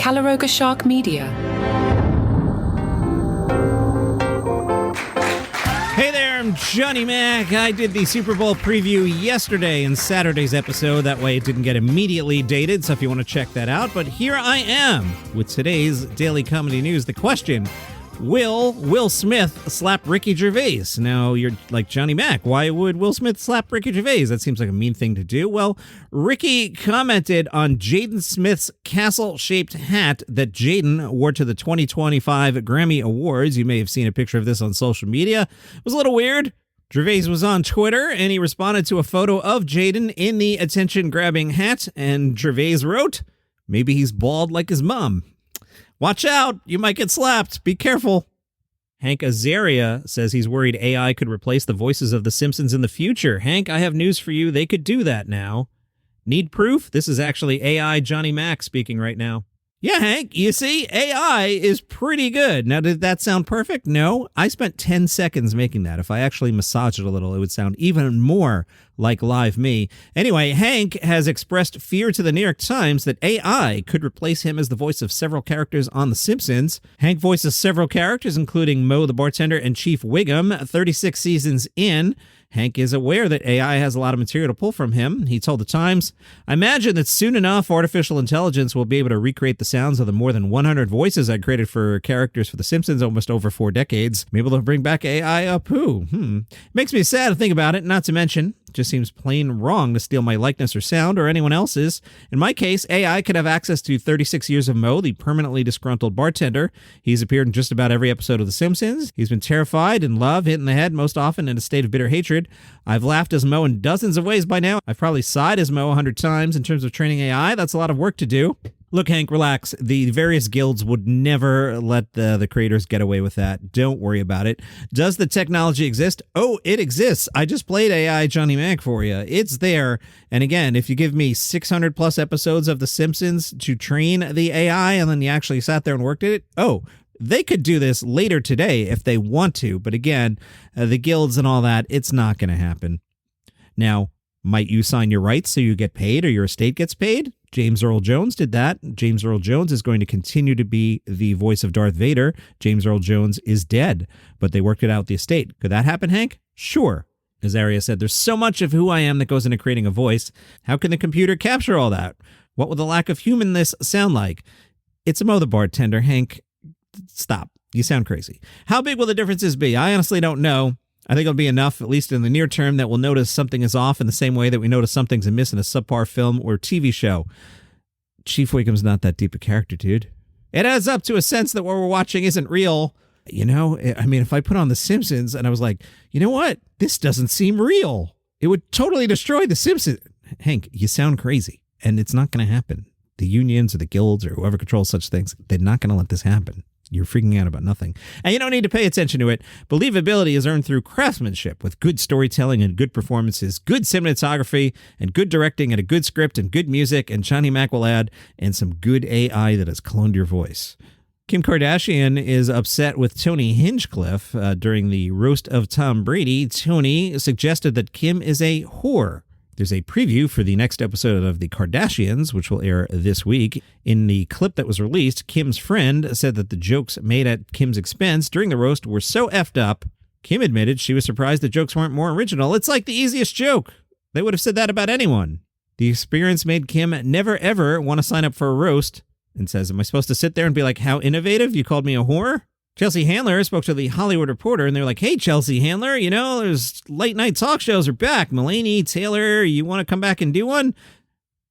Caloroga Shark Media. Hey there, I'm Johnny Mac. I did the Super Bowl preview yesterday in Saturday's episode. That way it didn't get immediately dated, so if you want to check that out. But here I am with today's Daily Comedy News. The question: Will Will Smith slap Ricky Gervais? Now, you're like, Johnny Mac, why would Will Smith slap Ricky Gervais? That seems like a mean thing to do. Well, Ricky commented on Jaden Smith's castle-shaped hat that Jaden wore to the 2025 Grammy Awards. You may have seen a picture of this on social media. It was a little weird. Gervais was on Twitter, and he responded to a photo of Jaden in the attention-grabbing hat, and Gervais wrote, "Maybe he's bald like his mom. Watch out, you might get slapped. Be careful." Hank Azaria says he's worried AI could replace the voices of the Simpsons in the future. Hank, I have news for you. They could do that now. Need proof? This is actually AI Johnny Mac speaking right now. Yeah, Hank, you see, AI is pretty good. Now, did that sound perfect? No. I spent 10 seconds making that. If I actually massaged it a little, it would sound even more like live me. Anyway, Hank has expressed fear to the New York Times that AI could replace him as the voice of several characters on The Simpsons. Hank voices several characters, including Moe the bartender and Chief Wiggum, 36 seasons in. Hank is aware that AI has a lot of material to pull from him. He told The Times, "I imagine that soon enough, artificial intelligence will be able to recreate the sounds of the more than 100 voices I created for characters for The Simpsons almost over 4 decades. Maybe they'll bring back AI up who? Makes me sad to think about it, not to mention, it just seems plain wrong to steal my likeness or sound or anyone else's. In my case, AI could have access to 36 years of Moe, the permanently disgruntled bartender. He's appeared in just about every episode of The Simpsons. He's been terrified, in love, hit in the head, most often in a state of bitter hatred. I've laughed as Moe in dozens of ways by now. I've probably sighed as Moe 100 times. In terms of training AI, that's a lot of work to do." Look, Hank, relax. The various guilds would never let the creators get away with that. Don't worry about it. Does the technology exist? Oh, it exists. I just played AI Johnny Mac for you. It's there. And again, if you give me 600 plus episodes of The Simpsons to train the AI and then you actually sat there and worked at it, they could do this later today if they want to. But again, the guilds and all that, it's not going to happen. Now, might you sign your rights so you get paid or your estate gets paid? James Earl Jones did that. James Earl Jones is going to continue to be the voice of Darth Vader. James Earl Jones is dead, but they worked it out with the estate. Could that happen, Hank? Sure. Azaria said, "There's so much of who I am that goes into creating a voice. How can the computer capture all that? What would the lack of humanness sound like?" It's a Moe the bartender, Hank. Stop. You sound crazy. How big will the differences be? I honestly don't know. I think it'll be enough, at least in the near term, that we'll notice something is off in the same way that we notice something's amiss in a subpar film or TV show. Chief Wiggum's not that deep a character, dude. It adds up to a sense that what we're watching isn't real. You know, I mean, if I put on The Simpsons and I was like, you know what? This doesn't seem real. It would totally destroy The Simpsons. Hank, you sound crazy, and it's not going to happen. The unions or the guilds or whoever controls such things, they're not going to let this happen. You're freaking out about nothing. And you don't need to pay attention to it. Believability is earned through craftsmanship with good storytelling and good performances, good cinematography and good directing and a good script and good music, and Johnny Mac will add, and some good AI that has cloned your voice. Kim Kardashian is upset with Tony Hinchcliffe during the roast of Tom Brady. Tony suggested that Kim is a whore. There's a preview for the next episode of The Kardashians, which will air this week. In the clip that was released, Kim's friend said that the jokes made at Kim's expense during the roast were so effed up. Kim admitted she was surprised the jokes weren't more original. It's like the easiest joke. They would have said that about anyone. The experience made Kim never ever want to sign up for a roast and says, "Am I supposed to sit there and be like, how innovative? You called me a whore?" Chelsea Handler spoke to The Hollywood Reporter, and they're like, "Hey, Chelsea Handler, you know, there's late-night talk shows are back. Mulaney, Taylor, you want to come back and do one?"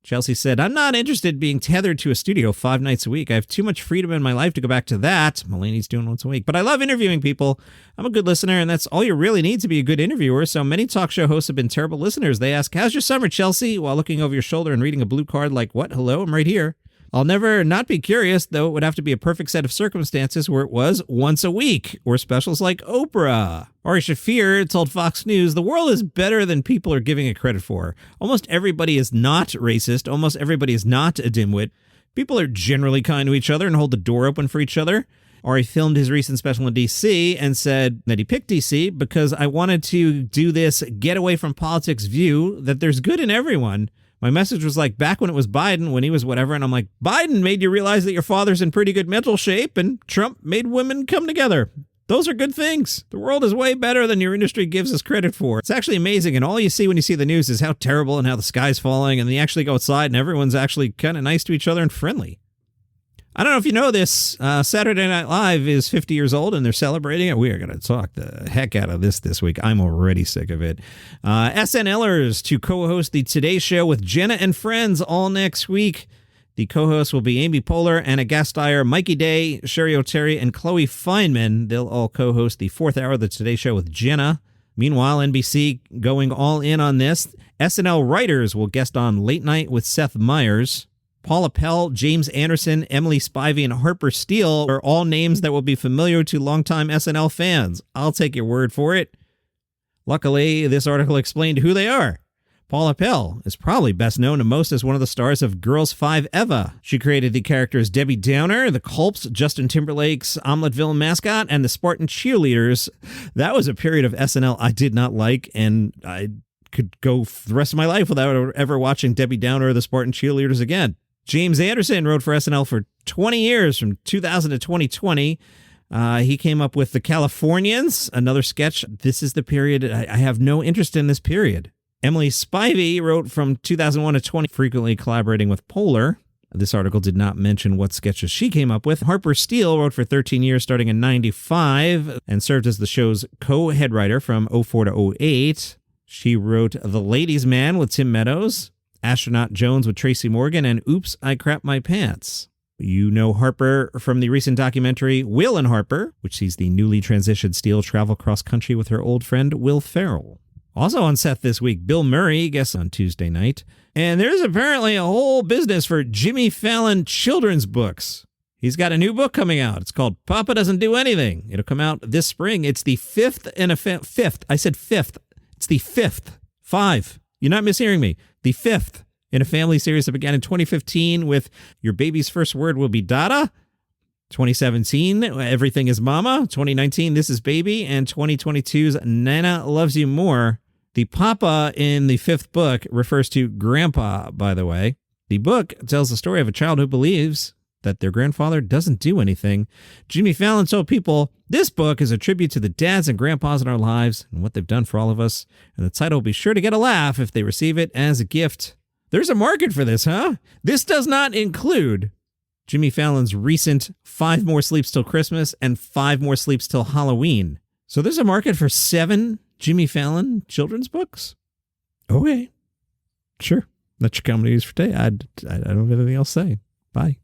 Chelsea said, "I'm not interested in being tethered to a studio 5 nights a week. I have too much freedom in my life to go back to that." Mulaney's doing once a week. "But I love interviewing people. I'm a good listener, and that's all you really need to be a good interviewer. So many talk show hosts have been terrible listeners. They ask, 'How's your summer, Chelsea?' while looking over your shoulder and reading a blue card like, 'What? Hello, I'm right here.' I'll never not be curious, though it would have to be a perfect set of circumstances where it was once a week, or specials like Oprah." Ari Shaffir told Fox News, "The world is better than people are giving it credit for. Almost everybody is not racist. Almost everybody is not a dimwit. People are generally kind to each other and hold the door open for each other." Ari filmed his recent special in D.C. and said that he picked D.C. because I wanted to do this get away from politics view that there's good in everyone. My message was like, back when it was Biden, when he was whatever, and I'm like, Biden made you realize that your father's in pretty good mental shape, and Trump made women come together. Those are good things. The world is way better than your industry gives us credit for. It's actually amazing, and all you see when you see the news is how terrible and how the sky's falling, and then you actually go outside and everyone's actually kind of nice to each other and friendly. I don't know if you know this, Saturday Night Live is 50 years old, and they're celebrating it. We are going to talk the heck out of this week. I'm already sick of it. SNLers to co-host the Today Show with Jenna and friends all next week. The co-hosts will be Amy Poehler, Anna Gasteyer, Mikey Day, Sherry O'Terry, and Chloe Fineman. They'll all co-host the fourth hour of the Today Show with Jenna. Meanwhile, NBC going all in on this. SNL writers will guest on Late Night with Seth Meyers. Paula Pell, James Anderson, Emily Spivey, and Harper Steele are all names that will be familiar to longtime SNL fans. I'll take your word for it. Luckily, this article explained who they are. Paula Pell is probably best known to most as one of the stars of Girls 5 Eva. She created the characters Debbie Downer, the Culps, Justin Timberlake's Omeleteville mascot, and the Spartan Cheerleaders. That was a period of SNL I did not like, and I could go the rest of my life without ever watching Debbie Downer or the Spartan Cheerleaders again. James Anderson wrote for SNL for 20 years, from 2000 to 2020. He came up with The Californians, another sketch. This is the period. I have no interest in this period. Emily Spivey wrote from 2001 to 20, frequently collaborating with Poehler. This article did not mention what sketches she came up with. Harper Steele wrote for 13 years, starting in 95, and served as the show's co-head writer from 04 to 08. She wrote The Ladies' Man with Tim Meadows, Astronaut Jones with Tracy Morgan, and Oops, I Crapped My Pants. You know Harper from the recent documentary Will and Harper, which sees the newly transitioned Steele travel cross-country with her old friend Will Ferrell. Also on Seth this week, Bill Murray guests on Tuesday night. And there's apparently a whole business for Jimmy Fallon children's books. He's got a new book coming out. It's called Papa Doesn't Do Anything. It'll come out this spring. It's the fifth in a fifth. I said fifth. It's the fifth. 5. You're not mishearing me. The fifth in a family series that began in 2015 with Your Baby's First Word Will Be Dada. 2017, Everything is Mama. 2019, This is Baby. And 2022's Nana Loves You More. The Papa in the fifth book refers to Grandpa, by the way. The book tells the story of a child who believes that their grandfather doesn't do anything. Jimmy Fallon told people, this book is a tribute to the dads and grandpas in our lives and what they've done for all of us. And the title will be sure to get a laugh if they receive it as a gift. There's a market for this, huh? This does not include Jimmy Fallon's recent 5 More Sleeps Till Christmas and 5 More Sleeps Till Halloween. So there's a market for 7 Jimmy Fallon children's books? Okay. Sure. That's your comedy news for today. I don't have anything else to say. Bye.